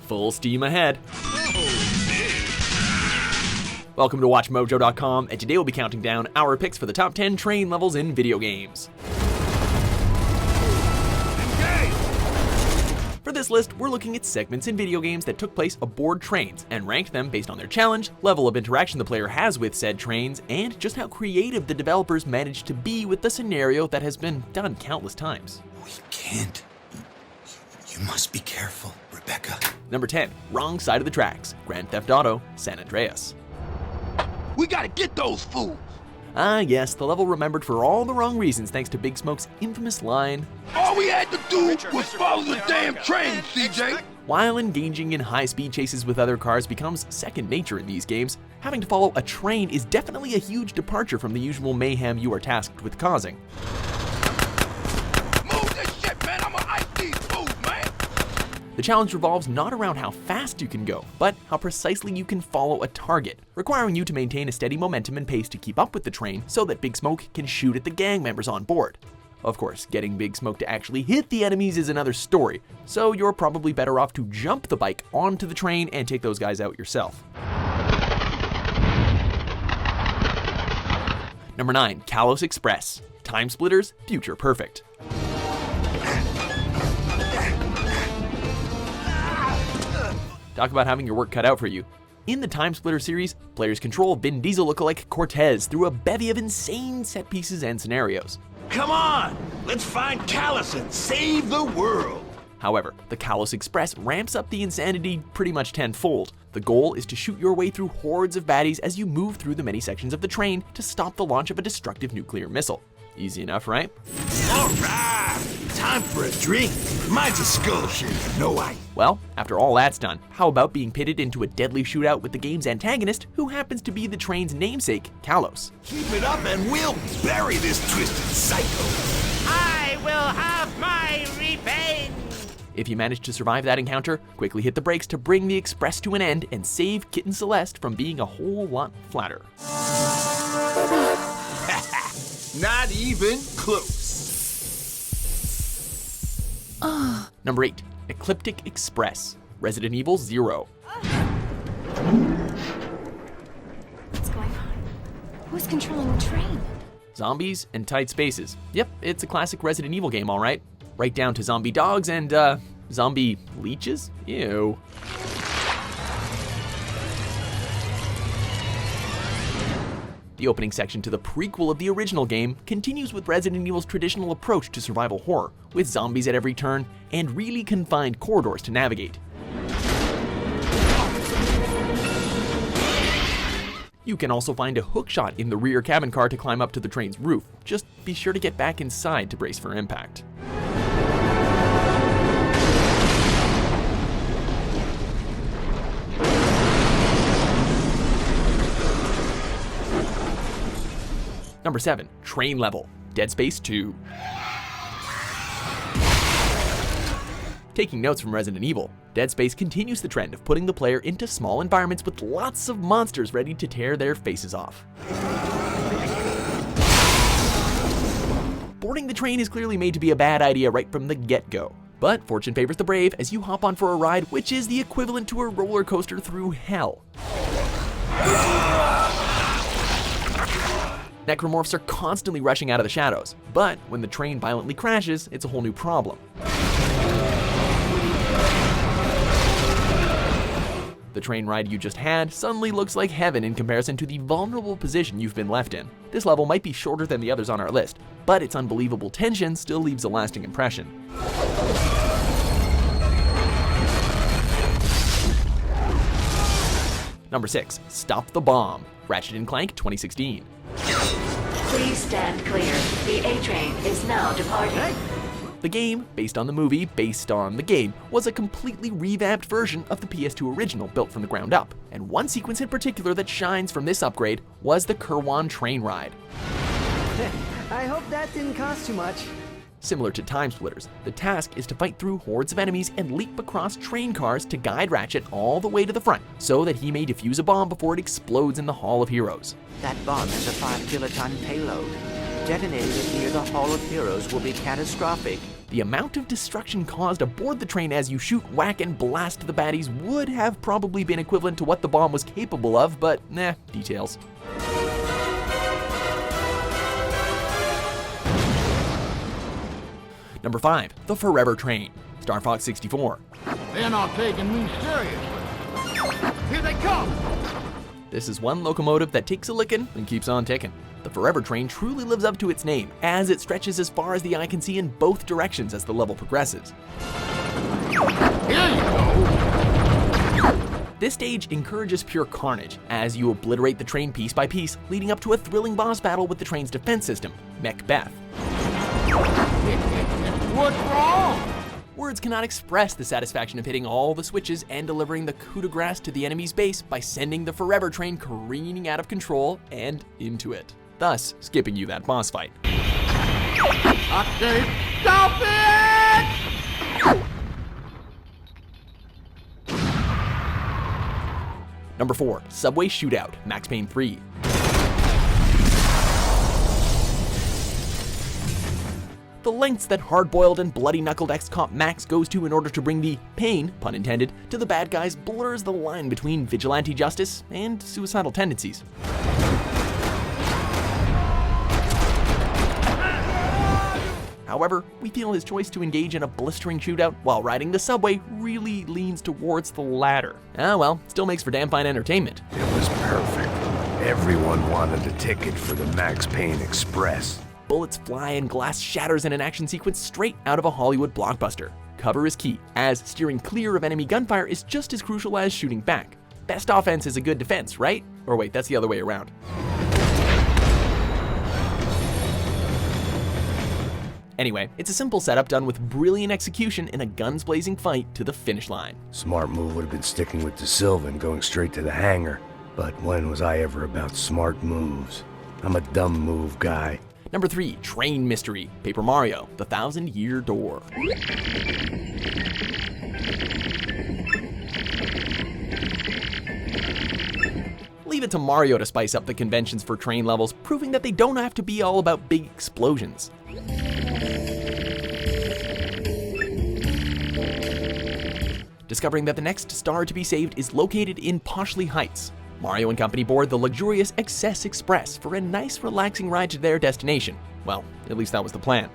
full steam ahead. Welcome to WatchMojo.com, and today we'll be counting down our picks for the top 10 train levels in video games. For this list, we're looking at segments in video games that took place aboard trains and ranked them based on their challenge, level of interaction the player has with said trains, and just how creative the developers managed to be with the scenario that has been done countless times. We can't. You must be careful, Rebecca. Number 10, Wrong Side of the Tracks, Grand Theft Auto, San Andreas. We gotta get those fools! Ah yes, the level remembered for all the wrong reasons thanks to Big Smoke's infamous line, "All we had to do was follow the damn train, CJ!" While engaging in high-speed chases with other cars becomes second nature in these games, having to follow a train is definitely a huge departure from the usual mayhem you are tasked with causing. Move this shit, man! I'ma ice these fools, man! The challenge revolves not around how fast you can go, but how precisely you can follow a target, requiring you to maintain a steady momentum and pace to keep up with the train so that Big Smoke can shoot at the gang members on board. Of course, getting Big Smoke to actually hit the enemies is another story, so you're probably better off to jump the bike onto the train and take those guys out yourself. Number 9, Khallos Express, Timesplitters, Future Perfect. Talk about having your work cut out for you. In the Timesplitter series, players control Vin Diesel lookalike Cortez through a bevy of insane set pieces and scenarios. Come on! Let's find Khallos and save the world! However, the Khallos Express ramps up the insanity pretty much tenfold. The goal is to shoot your way through hordes of baddies as you move through the many sections of the train to stop the launch of a destructive nuclear missile. Easy enough, right? Alright! Time for a drink. Mine's a skull shaker, no ice. Well, after all that's done, how about being pitted into a deadly shootout with the game's antagonist, who happens to be the train's namesake, Khallos? Keep it up and we'll bury this twisted psycho. I will have my revenge! If you manage to survive that encounter, quickly hit the brakes to bring the express to an end and save Kitten Celeste from being a whole lot flatter. Not even close. Number 8, Ecliptic Express, Resident Evil 0. What's going on? Who's controlling the train? Zombies and tight spaces. Yep, it's a classic Resident Evil game, alright. Right down to zombie dogs and, zombie leeches? Ew. The opening section to the prequel of the original game continues with Resident Evil's traditional approach to survival horror, with zombies at every turn and really confined corridors to navigate. You can also find a hookshot in the rear cabin car to climb up to the train's roof. Just be sure to get back inside to brace for impact. Number 7, Train Level, Dead Space 2. Taking notes from Resident Evil, Dead Space continues the trend of putting the player into small environments with lots of monsters ready to tear their faces off. Boarding the train is clearly made to be a bad idea right from the get-go. But fortune favors the brave as you hop on for a ride which is the equivalent to a roller coaster through hell. Necromorphs are constantly rushing out of the shadows, but when the train violently crashes, it's a whole new problem. The train ride you just had suddenly looks like heaven in comparison to the vulnerable position you've been left in. This level might be shorter than the others on our list, but its unbelievable tension still leaves a lasting impression. Number 6, Stop the Bomb, Ratchet Clank 2016. Please stand clear. The A-train is now departing. The game, based on the movie, based on the game, was a completely revamped version of the PS2 original built from the ground up. And one sequence in particular that shines from this upgrade was the Kirwan train ride. I hope that didn't cost too much. Similar to Timesplitters, the task is to fight through hordes of enemies and leap across train cars to guide Ratchet all the way to the front, so that he may defuse a bomb before it explodes in the Hall of Heroes. That bomb has a 5 kiloton payload. Detonating it near the Hall of Heroes will be catastrophic. The amount of destruction caused aboard the train as you shoot, whack, and blast the baddies would have probably been equivalent to what the bomb was capable of, but details. Number 5, the Forever Train, StarFox 64. They're not taking me seriously. Here they come! This is one locomotive that takes a licking and keeps on ticking. The Forever Train truly lives up to its name, as it stretches as far as the eye can see in both directions as the level progresses. Here you go! This stage encourages pure carnage, as you obliterate the train piece by piece, leading up to a thrilling boss battle with the train's defense system, Macbeth. What's wrong? Words cannot express the satisfaction of hitting all the switches and delivering the coup de grace to the enemy's base by sending the Forever Train careening out of control and into it, thus skipping you that boss fight. Okay, stop it! Number 4, Subway Shootout, Max Payne 3. The lengths that hard-boiled and bloody-knuckled ex-cop Max goes to in order to bring the pain, pun intended, to the bad guys blurs the line between vigilante justice and suicidal tendencies. However, we feel his choice to engage in a blistering shootout while riding the subway really leans towards the latter. Ah well, still makes for damn fine entertainment. It was perfect. Everyone wanted a ticket for the Max Payne Express. Bullets fly and glass shatters in an action sequence straight out of a Hollywood blockbuster. Cover is key, as steering clear of enemy gunfire is just as crucial as shooting back. Best offense is a good defense, right? Or wait, that's the other way around. Anyway, it's a simple setup done with brilliant execution in a guns-blazing fight to the finish line. Smart move would have been sticking with De Silva and going straight to the hangar. But when was I ever about smart moves? I'm a dumb move guy. Number 3, Train Mystery, Paper Mario, The 1,000-Year Door. Leave it to Mario to spice up the conventions for train levels, proving that they don't have to be all about big explosions. Discovering that the next star to be saved is located in Poshley Heights, Mario and company board the luxurious Excess Express for a nice, relaxing ride to their destination. Well, at least that was the plan.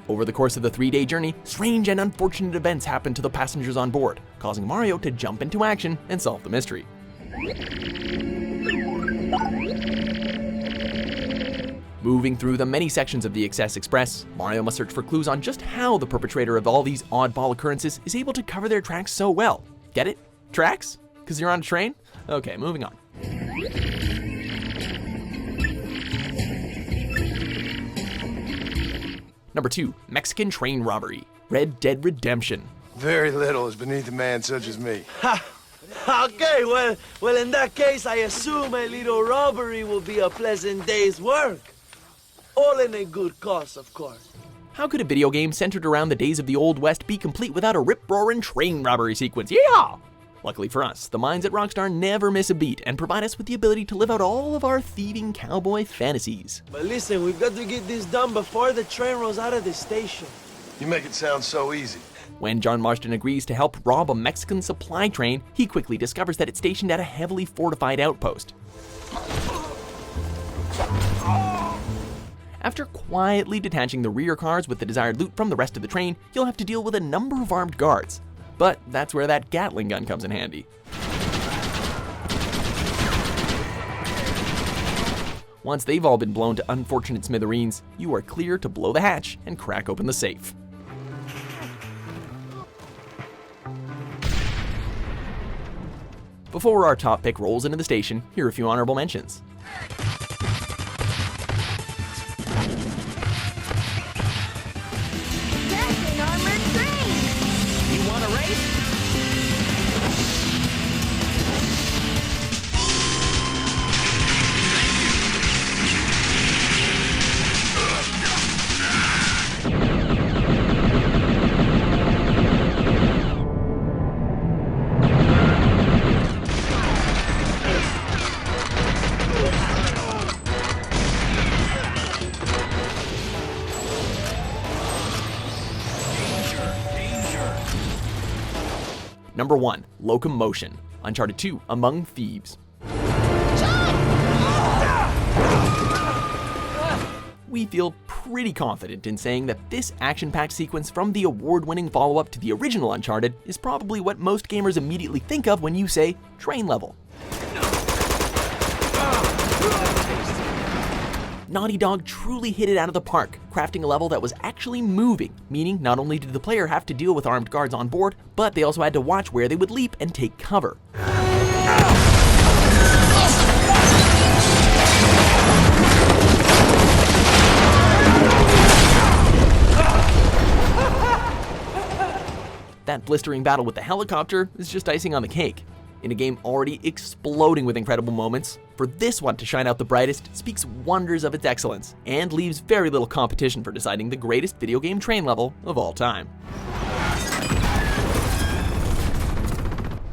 Over the course of the 3-day journey, strange and unfortunate events happen to the passengers on board, causing Mario to jump into action and solve the mystery. Moving through the many sections of the Excess Express, Mario must search for clues on just how the perpetrator of all these oddball occurrences is able to cover their tracks so well. Get it? Tracks? Because you're on a train? Okay, moving on. Number 2, Mexican Train Robbery, Red Dead Redemption. Very little is beneath a man such as me. Ha! Okay, well, in that case, I assume a little robbery will be a pleasant day's work. All in a good cause, of course. How could a video game centered around the days of the Old West be complete without a rip-roaring train robbery sequence? Yeah! Luckily for us, the minds at Rockstar never miss a beat and provide us with the ability to live out all of our thieving cowboy fantasies. But listen, we've got to get this done before the train rolls out of the station. You make it sound so easy. When John Marston agrees to help rob a Mexican supply train, he quickly discovers that it's stationed at a heavily fortified outpost. After quietly detaching the rear cars with the desired loot from the rest of the train, you'll have to deal with a number of armed guards. But that's where that Gatling gun comes in handy. Once they've all been blown to unfortunate smithereens, you are clear to blow the hatch and crack open the safe. Before our top pick rolls into the station, here are a few honorable mentions. That's an armored train! You want a race? Number 1. Locomotion. Uncharted 2, Among Thieves. We feel pretty confident in saying that this action-packed sequence from the award-winning follow-up to the original Uncharted is probably what most gamers immediately think of when you say train level. Naughty Dog truly hit it out of the park, crafting a level that was actually moving, meaning not only did the player have to deal with armed guards on board, but they also had to watch where they would leap and take cover. That blistering battle with the helicopter is just icing on the cake. In a game already exploding with incredible moments, for this one to shine out the brightest speaks wonders of its excellence, and leaves very little competition for deciding the greatest video game train level of all time.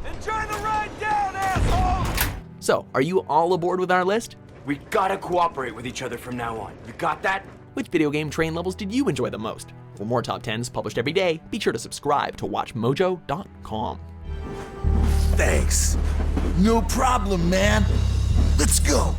Enjoy the ride down, asshole! So, are you all aboard with our list? We gotta cooperate with each other from now on. You got that? Which video game train levels did you enjoy the most? For more top 10s published every day, be sure to subscribe to WatchMojo.com. Thanks. No problem, man. Let's go.